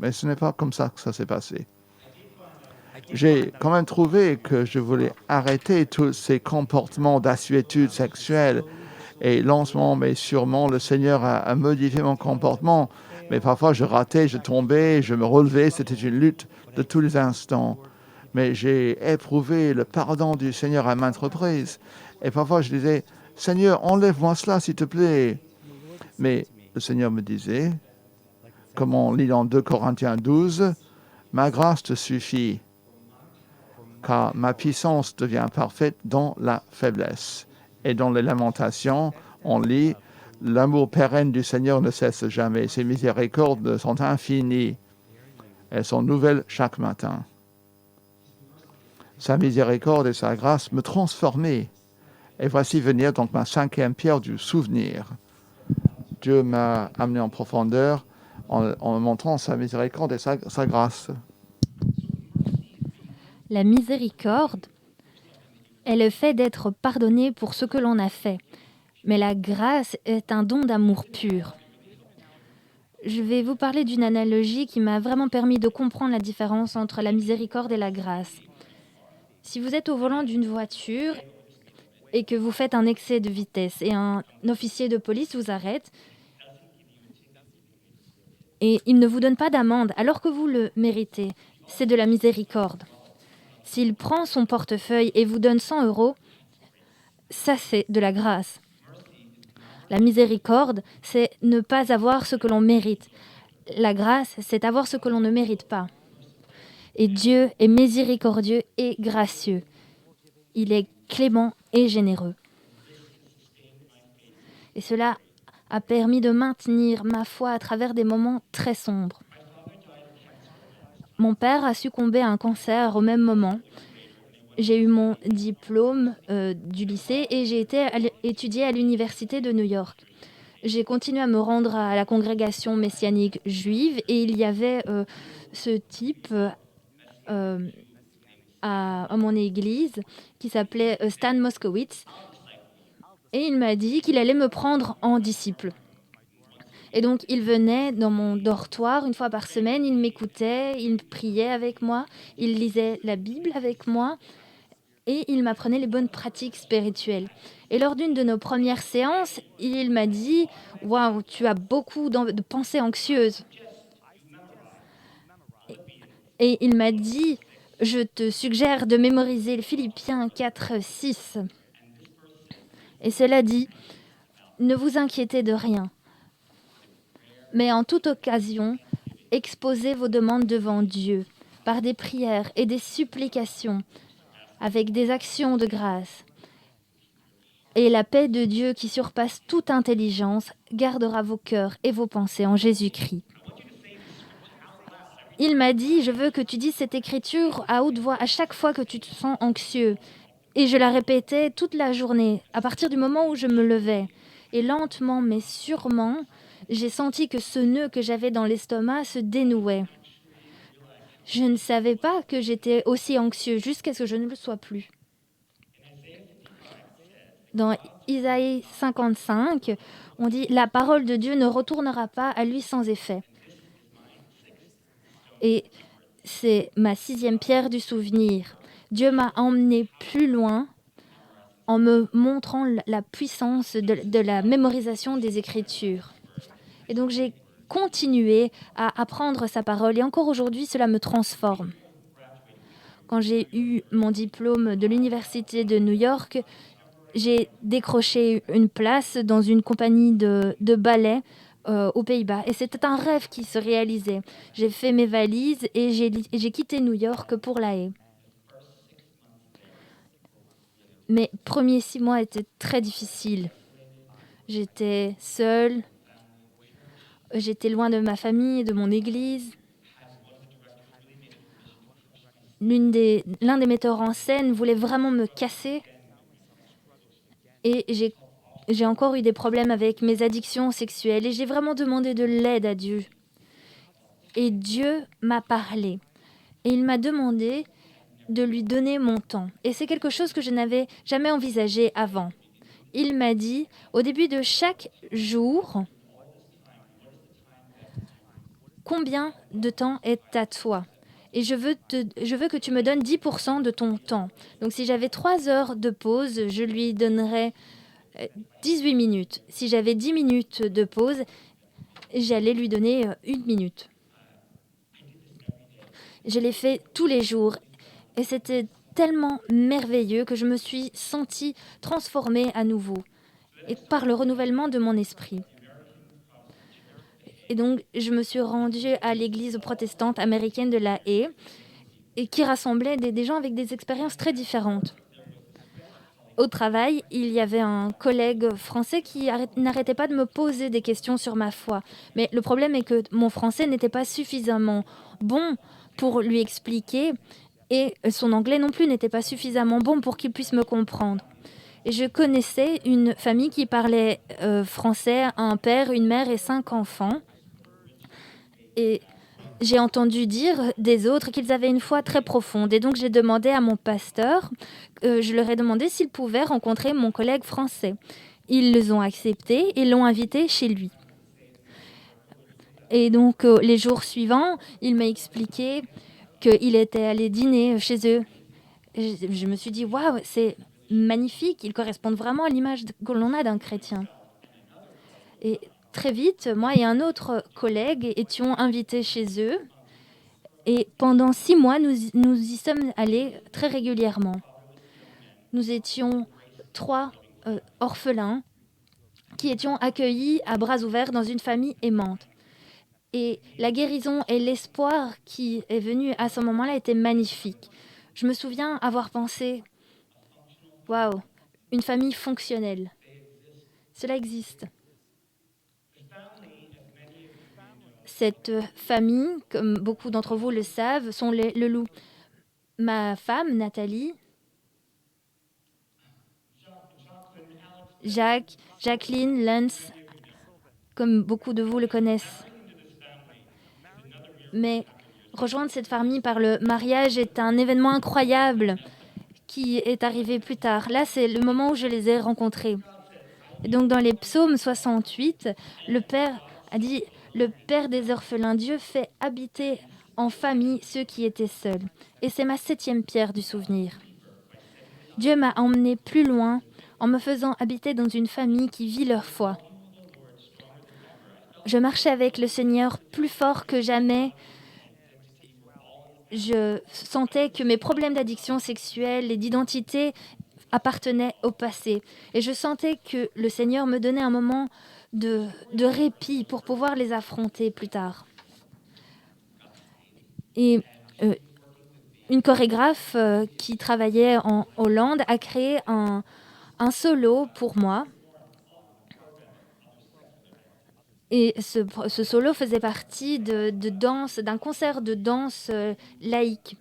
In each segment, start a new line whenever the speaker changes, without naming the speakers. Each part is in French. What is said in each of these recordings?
Mais ce n'est pas comme ça que ça s'est passé. J'ai quand même trouvé que je voulais arrêter tous ces comportements d'assuétude sexuelle. Et lentement, mais sûrement, le Seigneur a modifié mon comportement. Mais parfois, je ratais, je tombais, je me relevais. C'était une lutte de tous les instants. Mais j'ai éprouvé le pardon du Seigneur à maintes reprises. Et parfois, je disais, Seigneur, enlève-moi cela, s'il te plaît. Mais le Seigneur me disait, comme on lit dans 2 Corinthiens 12, ma grâce te suffit, car ma puissance devient parfaite dans la faiblesse. Et dans les Lamentations, on lit, l'amour pérenne du Seigneur ne cesse jamais, ses miséricordes sont infinies, elles sont nouvelles chaque matin. Sa miséricorde et sa grâce me transformaient. Et voici venir donc ma 5e pierre du souvenir. Dieu m'a amené en profondeur en montrant sa miséricorde et sa grâce.
La miséricorde est le fait d'être pardonné pour ce que l'on a fait. Mais la grâce est un don d'amour pur. Je vais vous parler d'une analogie qui m'a vraiment permis de comprendre la différence entre la miséricorde et la grâce. Si vous êtes au volant d'une voiture et que vous faites un excès de vitesse et un officier de police vous arrête et il ne vous donne pas d'amende alors que vous le méritez, c'est de la miséricorde. S'il prend son portefeuille et vous donne 100 €, ça c'est de la grâce. La miséricorde, c'est ne pas avoir ce que l'on mérite. La grâce, c'est avoir ce que l'on ne mérite pas. Et Dieu est miséricordieux et gracieux. Il est clément et généreux. Et cela a permis de maintenir ma foi à travers des moments très sombres. Mon père a succombé à un cancer au même moment. J'ai eu mon diplôme du lycée et j'ai été étudier à l'université de New York. J'ai continué à me rendre à la congrégation messianique juive et il y avait ce type à mon église qui s'appelait Stan Moskowitz et il m'a dit qu'il allait me prendre en disciple. Et donc il venait dans mon dortoir une fois par semaine, il m'écoutait, il priait avec moi, il lisait la Bible avec moi et il m'apprenait les bonnes pratiques spirituelles. Et lors d'une de nos premières séances, il m'a dit « Waouh, tu as beaucoup de pensées anxieuses ». Et il m'a dit « Je te suggère de mémoriser les Philippiens 4, 6 ». Et cela dit « Ne vous inquiétez de rien, mais en toute occasion, exposez vos demandes devant Dieu par des prières et des supplications, avec des actions de grâce. Et la paix de Dieu qui surpasse toute intelligence gardera vos cœurs et vos pensées en Jésus-Christ. » Il m'a dit « Je veux que tu dises cette écriture à haute voix à chaque fois que tu te sens anxieux. » Et je la répétais toute la journée, à partir du moment où je me levais. Et lentement, mais sûrement, j'ai senti que ce nœud que j'avais dans l'estomac se dénouait. Je ne savais pas que j'étais aussi anxieux jusqu'à ce que je ne le sois plus. Dans Isaïe 55, on dit « La parole de Dieu ne retournera pas à lui sans effet. » Et c'est ma 6e pierre du souvenir. Dieu m'a emmené plus loin en me montrant la puissance de la mémorisation des Écritures. Et donc j'ai continué à apprendre sa parole et encore aujourd'hui, cela me transforme. Quand j'ai eu mon diplôme de l'université de New York, j'ai décroché une place dans une compagnie de ballet aux Pays-Bas. Et c'était un rêve qui se réalisait. J'ai fait mes valises et j'ai quitté New York pour La Haye. Mes premiers 6 mois étaient très difficiles. J'étais seule, j'étais loin de ma famille, de mon église. L'un des metteurs en scène voulait vraiment me casser. Et j'ai encore eu des problèmes avec mes addictions sexuelles et j'ai vraiment demandé de l'aide à Dieu. Et Dieu m'a parlé. Et il m'a demandé de lui donner mon temps. Et c'est quelque chose que je n'avais jamais envisagé avant. Il m'a dit, au début de chaque jour, combien de temps est à toi? Et je veux que tu me donnes 10% de ton temps. Donc si j'avais 3 heures de pause, je lui donnerais 18 minutes. Si j'avais 10 minutes de pause, j'allais lui donner 1 minute. Je l'ai fait tous les jours et c'était tellement merveilleux que je me suis sentie transformée à nouveau et par le renouvellement de mon esprit. Et donc, je me suis rendue à l'église protestante américaine de La Haye et qui rassemblait des gens avec des expériences très différentes. Au travail, il y avait un collègue français qui n'arrêtait pas de me poser des questions sur ma foi. Mais le problème est que mon français n'était pas suffisamment bon pour lui expliquer et son anglais non plus n'était pas suffisamment bon pour qu'il puisse me comprendre. Et je connaissais une famille qui parlait français, un père, une mère et 5 enfants. Et j'ai entendu dire des autres qu'ils avaient une foi très profonde. Et donc j'ai demandé à mon pasteur, je leur ai demandé s'ils pouvaient rencontrer mon collègue français. Ils les ont acceptés et l'ont invité chez lui. Et donc les jours suivants, il m'a expliqué qu'il était allé dîner chez eux. Et je me suis dit, waouh, c'est magnifique, ils correspondent vraiment à l'image que l'on a d'un chrétien. Et très vite, moi et un autre collègue étions invités chez eux. Et pendant 6 mois, nous y sommes allés très régulièrement. Nous étions 3 orphelins qui étions accueillis à bras ouverts dans une famille aimante. Et la guérison et l'espoir qui est venu à ce moment-là était magnifique. Je me souviens avoir pensé, waouh, une famille fonctionnelle. Cela existe. Cette famille, comme beaucoup d'entre vous le savent, sont le loup. Ma femme, Nathalie, Jacques, Jacqueline, Lance, comme beaucoup de vous le connaissent. Mais rejoindre cette famille par le mariage est un événement incroyable qui est arrivé plus tard. Là, c'est le moment où je les ai rencontrés. Et donc, dans les psaumes 68, le Père a dit « Le Père des orphelins, Dieu fait habiter en famille ceux qui étaient seuls. » Et c'est ma 7e pierre du souvenir. Dieu m'a emmené plus loin en me faisant habiter dans une famille qui vit leur foi. Je marchais avec le Seigneur plus fort que jamais. Je sentais que mes problèmes d'addiction sexuelle et d'identité appartenaient au passé. Et je sentais que le Seigneur me donnait un moment de répit pour pouvoir les affronter plus tard. Et une chorégraphe qui travaillait en Hollande a créé un solo pour moi. Et ce solo faisait partie de danse, d'un concert de danse laïque.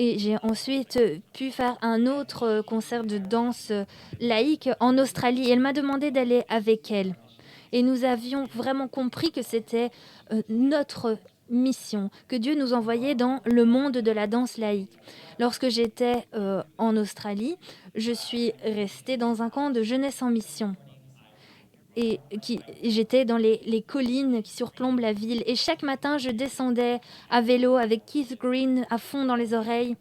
Et j'ai ensuite pu faire un autre concert de danse laïque en Australie. Elle m'a demandé d'aller avec elle. Et nous avions vraiment compris que c'était notre mission, que Dieu nous envoyait dans le monde de la danse laïque. Lorsque j'étais en Australie, je suis restée dans un camp de jeunesse en mission. Et j'étais dans les collines qui surplombent la ville. Et chaque matin, je descendais à vélo avec Keith Green à fond dans les oreilles.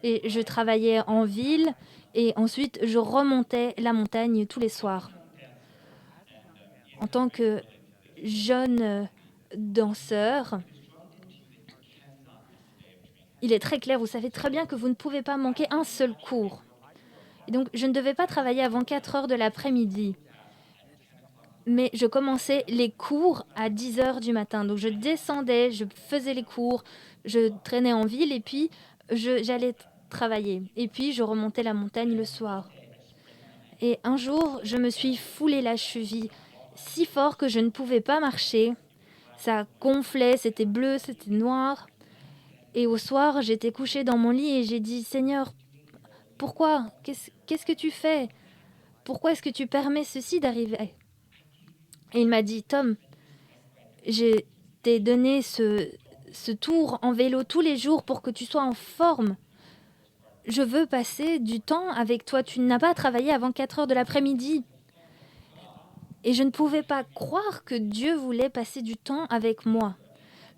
Et je travaillais en ville. Et ensuite, je remontais la montagne tous les soirs. En tant que jeune danseur, il est très clair, vous savez très bien que vous ne pouvez pas manquer un seul cours. Et donc, je ne devais pas travailler avant 4 heures de l'après-midi. Mais je commençais les cours à 10 heures du matin. Donc, je descendais, je faisais les cours, je traînais en ville et puis j'allais travailler. Et puis, je remontais la montagne le soir. Et un jour, je me suis foulé la cheville si fort que je ne pouvais pas marcher. Ça gonflait, c'était bleu, c'était noir. Et au soir, j'étais couchée dans mon lit et j'ai dit « Seigneur, pourquoi? Qu'est-ce que tu fais? Pourquoi est-ce que tu permets ceci d'arriver ?» Et il m'a dit « Tom, je t'ai donné ce tour en vélo tous les jours pour que tu sois en forme. Je veux passer du temps avec toi. Tu n'as pas travaillé avant 4 heures de l'après-midi. » Et je ne pouvais pas croire que Dieu voulait passer du temps avec moi,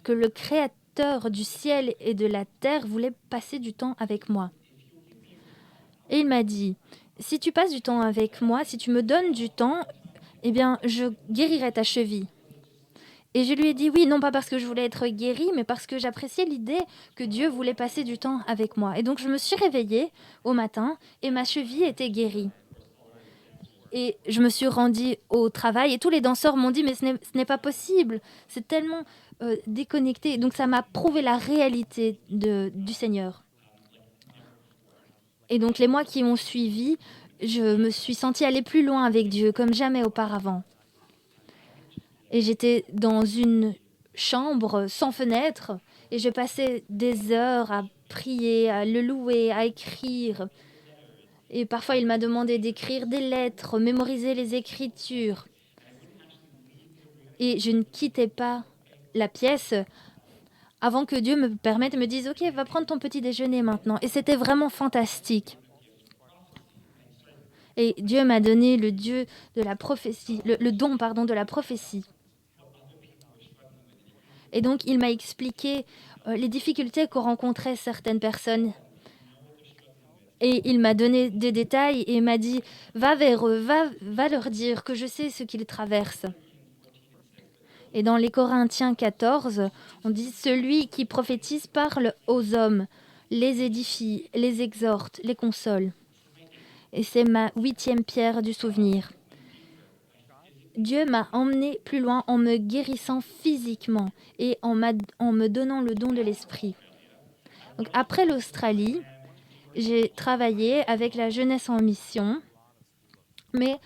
que le Créateur du ciel et de la terre voulait passer du temps avec moi. Et il m'a dit, si tu passes du temps avec moi, si tu me donnes du temps, eh bien, je guérirai ta cheville. Et je lui ai dit oui, non pas parce que je voulais être guérie, mais parce que j'appréciais l'idée que Dieu voulait passer du temps avec moi. Et donc je me suis réveillée au matin et ma cheville était guérie. Et je me suis rendue au travail et tous les danseurs m'ont dit mais ce n'est pas possible, c'est tellement déconnecté. Donc ça m'a prouvé la réalité du Seigneur. Et donc les mois qui ont suivi, je me suis sentie aller plus loin avec Dieu comme jamais auparavant. Et j'étais dans une chambre sans fenêtre et je passais des heures à prier, à le louer, à écrire. Et parfois, il m'a demandé d'écrire des lettres, mémoriser les écritures. Et je ne quittais pas la pièce avant que Dieu me permette et me dise « Ok, va prendre ton petit déjeuner maintenant ». Et c'était vraiment fantastique. Et Dieu m'a donné le Dieu de la prophétie, le don, pardon, de la prophétie. Et donc, il m'a expliqué les difficultés que rencontraient certaines personnes. Et il m'a donné des détails et m'a dit « Va vers eux, va leur dire que je sais ce qu'ils traversent ». Et dans les Corinthiens 14, on dit « Celui qui prophétise parle aux hommes, les édifie, les exhorte, les console ». Et c'est ma 8e pierre du souvenir. Dieu m'a emmené plus loin en me guérissant physiquement et en me donnant le don de l'esprit. Donc, après l'Australie, j'ai travaillé avec la jeunesse en mission, mais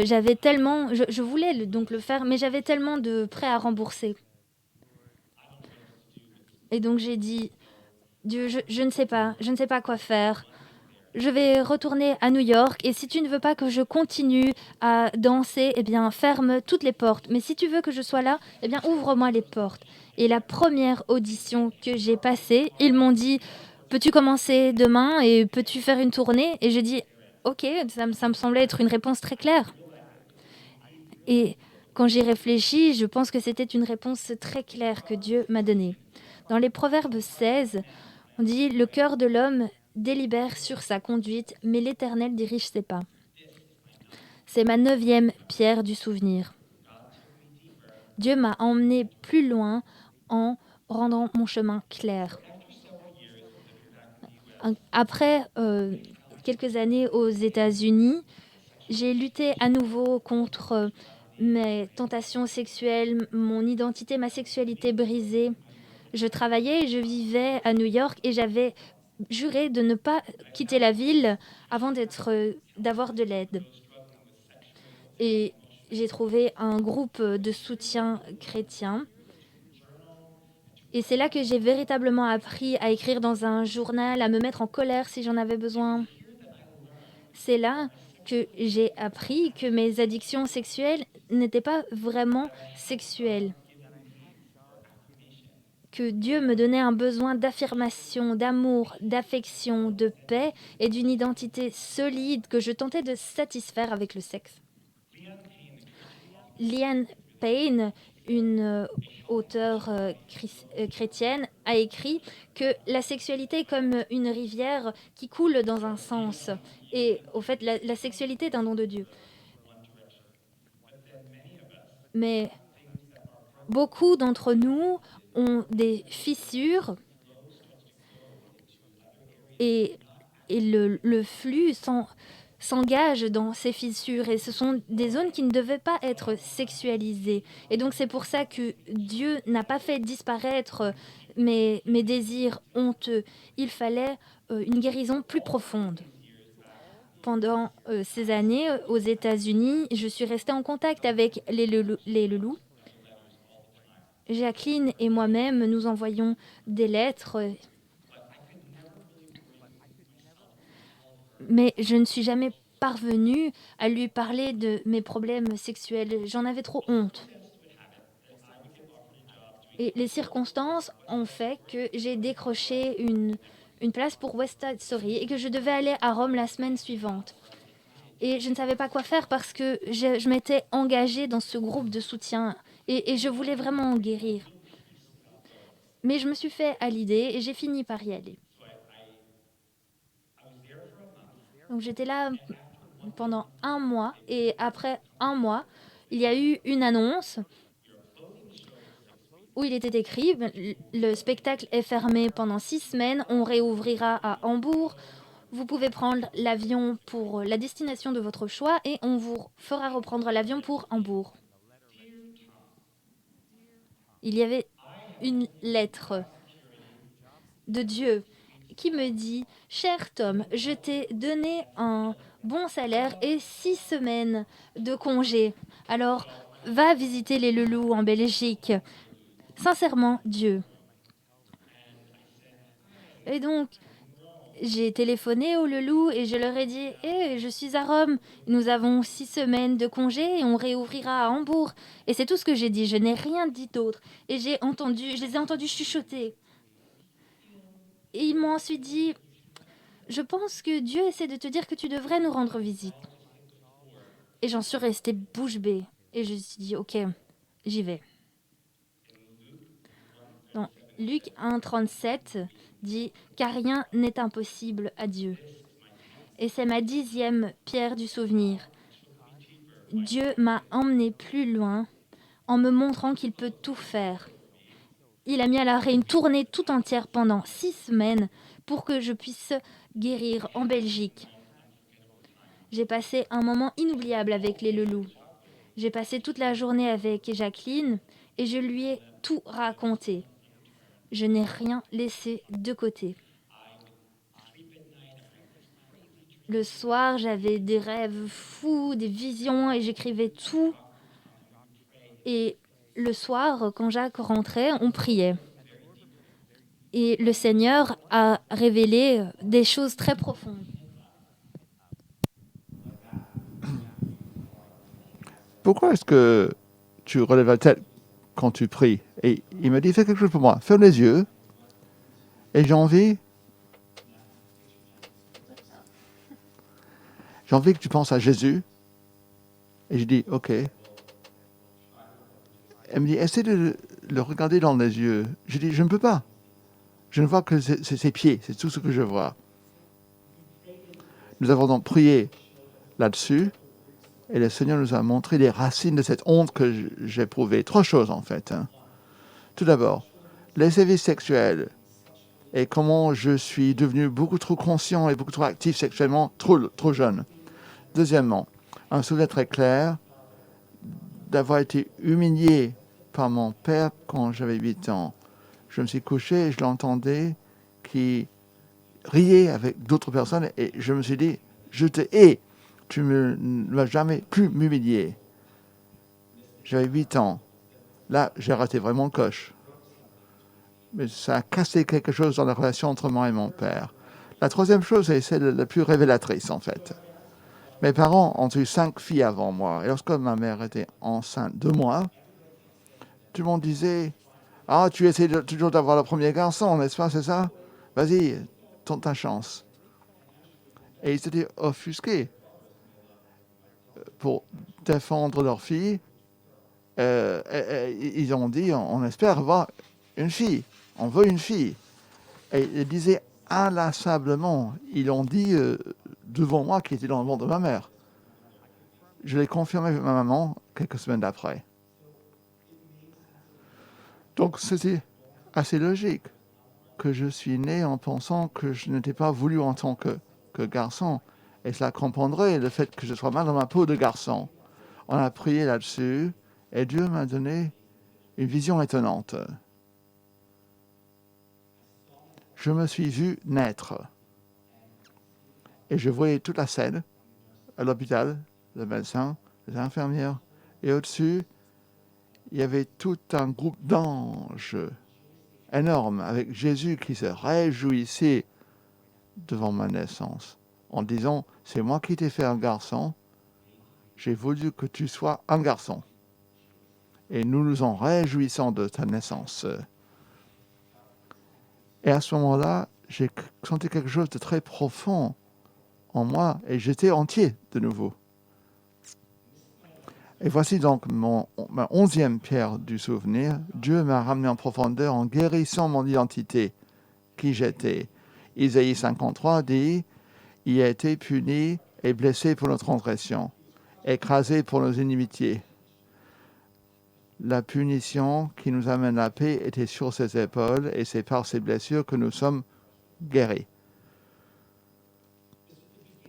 j'avais tellement, je voulais donc le faire, mais j'avais tellement de prêts à rembourser. Et donc j'ai dit, Dieu, je ne sais pas quoi faire. Je vais retourner à New York et si tu ne veux pas que je continue à danser, eh bien ferme toutes les portes. Mais si tu veux que je sois là, eh bien ouvre-moi les portes. Et la première audition que j'ai passée, ils m'ont dit, peux-tu commencer demain et peux-tu faire une tournée? Et j'ai dit, ok, ça me semblait être une réponse très claire. Et quand j'y réfléchis, je pense que c'était une réponse très claire que Dieu m'a donnée. Dans les Proverbes 16, on dit, le cœur de l'homme délibère sur sa conduite, mais l'Éternel dirige ses pas. C'est ma 9e pierre du souvenir. Dieu m'a emmené plus loin en rendant mon chemin clair. Après quelques années aux États-Unis, j'ai lutté à nouveau contre mes tentations sexuelles, mon identité, ma sexualité brisée. Je travaillais et je vivais à New York et j'avais juré de ne pas quitter la ville avant d'avoir de l'aide. Et j'ai trouvé un groupe de soutien chrétien. Et c'est là que j'ai véritablement appris à écrire dans un journal, à me mettre en colère si j'en avais besoin. C'est là que j'ai appris que mes addictions sexuelles n'étaient pas vraiment sexuelles. Que Dieu me donnait un besoin d'affirmation, d'amour, d'affection, de paix et d'une identité solide que je tentais de satisfaire avec le sexe. Liane Payne, une auteure chrétienne, a écrit que la sexualité est comme une rivière qui coule dans un sens. Et au fait, la sexualité est un don de Dieu. Mais beaucoup d'entre nous ont des fissures et le flux s'engage dans ces fissures et ce sont des zones qui ne devaient pas être sexualisées. Et donc c'est pour ça que Dieu n'a pas fait disparaître mes désirs honteux. Il fallait une guérison plus profonde. Pendant ces années aux États-Unis, je suis restée en contact avec les loulous. Jacqueline et moi-même, nous envoyons des lettres. Mais je ne suis jamais parvenue à lui parler de mes problèmes sexuels. J'en avais trop honte. Et les circonstances ont fait que j'ai décroché une place pour West Side Story et que je devais aller à Rome la semaine suivante. Et je ne savais pas quoi faire parce que je m'étais engagée dans ce groupe de soutien et je voulais vraiment en guérir. Mais je me suis fait à l'idée et j'ai fini par y aller. Donc j'étais là pendant un mois et après un mois, il y a eu une annonce où il était écrit le spectacle est fermé pendant 6 semaines, on réouvrira à Hambourg. Vous pouvez prendre l'avion pour la destination de votre choix et on vous fera reprendre l'avion pour Hambourg. Il y avait une lettre de Dieu qui me dit: Cher Tom, je t'ai donné un bon salaire et 6 semaines de congé. Alors, va visiter les loulous en Belgique. Sincèrement, Dieu. Et donc, j'ai téléphoné aux loulous et je leur ai dit: je suis à Rome, nous avons 6 semaines de congé et on réouvrira à Hambourg. Et c'est tout ce que j'ai dit, je n'ai rien dit d'autre. Et je les ai entendus chuchoter. Et ils m'ont ensuite dit: je pense que Dieu essaie de te dire que tu devrais nous rendre visite. Et j'en suis restée bouche bée. Et je me suis dit: ok, j'y vais. Donc, Luc 1,37 dit: car rien n'est impossible à Dieu. Et c'est ma 10e pierre du souvenir. Dieu m'a emmené plus loin en me montrant qu'il peut tout faire. Il a mis à l'arrêt une tournée tout entière pendant 6 semaines pour que je puisse guérir en Belgique. J'ai passé un moment inoubliable avec les loulous. J'ai passé toute la journée avec Jacqueline et je lui ai tout raconté. Je n'ai rien laissé de côté. Le soir, j'avais des rêves fous, des visions et j'écrivais tout. Et le soir, quand Jacques rentrait, on priait. Et le Seigneur a révélé des choses très profondes.
Pourquoi est-ce que tu relèves la tête quand tu pries? Et il m'a dit: fais quelque chose pour moi. Ferme les yeux. Et j'ai envie que tu penses à Jésus. Et je dis: ok. Elle me dit: essaie de le regarder dans les yeux. Je dis: je ne peux pas. Je ne vois que ses pieds. C'est tout ce que je vois. Nous avons donc prié là-dessus. Et le Seigneur nous a montré les racines de cette honte que j'ai éprouvée. 3 choses en fait. Tout d'abord, les sévices sexuels et comment je suis devenu beaucoup trop conscient et beaucoup trop actif sexuellement trop jeune. Deuxièmement, un souvenir très clair d'avoir été humilié par mon père quand j'avais 8 ans. Je me suis couché et je l'entendais qui riait avec d'autres personnes et je me suis dit: je te hais, tu ne vas jamais plus m'humilier. J'avais 8 ans. Là, j'ai raté vraiment le coche. Mais ça a cassé quelque chose dans la relation entre moi et mon père. La troisième chose est celle la plus révélatrice, en fait. Mes parents ont eu 5 filles avant moi. Et lorsque ma mère était enceinte de moi, tout le monde disait: ah, tu essaies toujours d'avoir le premier garçon, n'est-ce pas, c'est ça? Vas-y, tente ta chance. Et ils étaient offusqués pour défendre leur fille. Ils ont dit: on espère avoir une fille. On veut une fille. Et ils disaient inlassablement, ils l'ont dit devant moi qui était dans le ventre de ma mère. Je l'ai confirmé avec ma maman quelques semaines après. Donc c'était assez logique que je suis né en pensant que je n'étais pas voulu en tant que garçon. Et cela comprendrait le fait que je sois mal dans ma peau de garçon. On a prié là-dessus et Dieu m'a donné une vision étonnante. Je me suis vu naître. Et je voyais toute la scène à l'hôpital, le médecin, les infirmières. Et au-dessus, il y avait tout un groupe d'anges énormes avec Jésus qui se réjouissait devant ma naissance en disant: c'est moi qui t'ai fait un garçon, j'ai voulu que tu sois un garçon. Et nous nous en réjouissons de ta naissance. Et à ce moment-là, j'ai senti quelque chose de très profond en moi et j'étais entier de nouveau. Et voici donc ma 11e pierre du souvenir. Dieu m'a ramené en profondeur en guérissant mon identité, qui j'étais. Isaïe 53 dit, « Il a été puni et blessé pour nos transgressions, écrasé pour nos inimitiés. » La punition qui nous amène la paix était sur ses épaules et c'est par ses blessures que nous sommes guéris.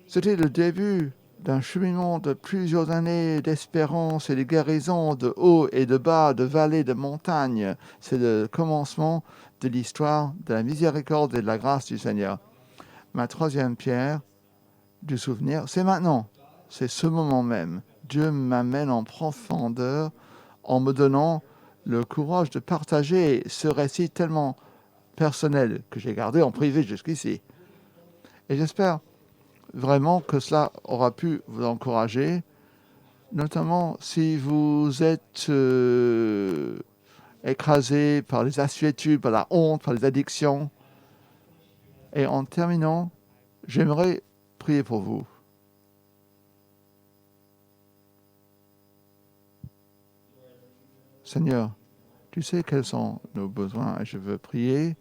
C'était le début d'un cheminement de plusieurs années d'espérance et de guérison, de haut et de bas, de vallées, de montagnes. C'est le commencement de l'histoire de la miséricorde et de la grâce du Seigneur. Ma 3e pierre du souvenir, c'est maintenant. C'est ce moment même. Dieu m'amène en profondeur en me donnant le courage de partager ce récit tellement personnel que j'ai gardé en privé jusqu'ici. Et j'espère vraiment que cela aura pu vous encourager, notamment si vous êtes écrasé par les assuétudes, par la honte, par les addictions. Et en terminant, j'aimerais prier pour vous. Seigneur, tu sais quels sont nos besoins et je veux prier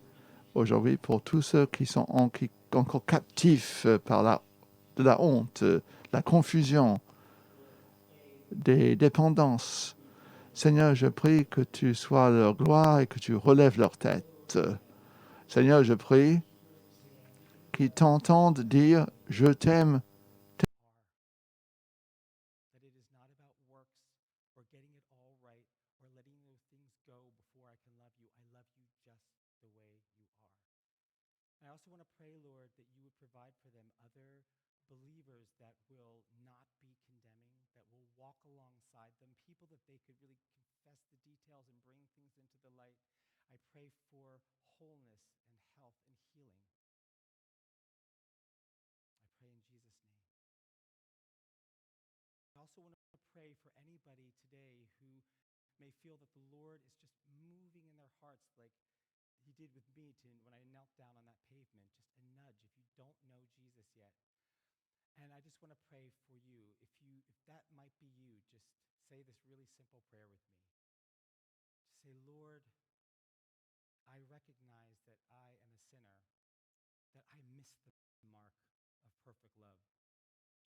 aujourd'hui pour tous ceux qui sont encore captifs par de la honte, la confusion, des dépendances. Seigneur, je prie que tu sois leur gloire et que tu relèves leur tête. Seigneur, je prie qu'ils t'entendent dire « Je t'aime ».
That it is not about works or getting it all right or letting those things go before I can love you. I love you just the way you are. I also want to pray, Lord, that you would provide for them other believers that will not be condemning, that will walk alongside them, people that they could really confess the details and bring things into the light. I pray for wholeness and health and healing. I pray in Jesus' name. I also want to pray for anybody today who may feel that the Lord is just moving in their hearts like he did with me when I knelt down on that pavement, just a nudge if you don't know Jesus yet. And I just want to pray for you. If that might be you, just say this really simple prayer with me. Just say, Lord, I recognize that I am a sinner, that I miss the mark of perfect love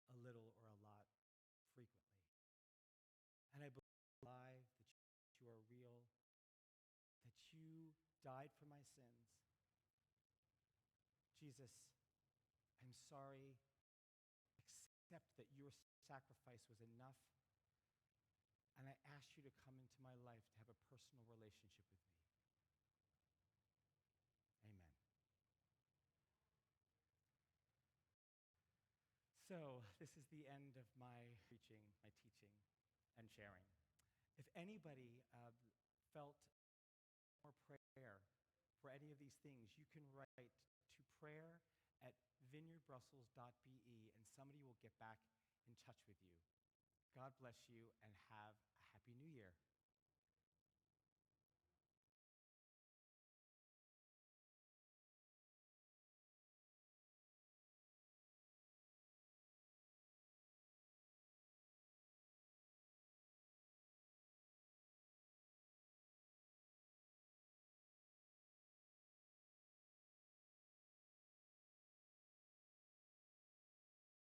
a little or a lot frequently. And I believe that you are real, that you died for my sins. Jesus, I'm sorry. Accept that your sacrifice was enough. And I ask you to come into my life to have a personal relationship with me. Amen. So, this is the end of my preaching, my teaching, and sharing. If anybody felt more prayer for any of these things, you can write to prayer@vineyardbrussels.be and somebody will get back in touch with you. God bless you and have a happy new year.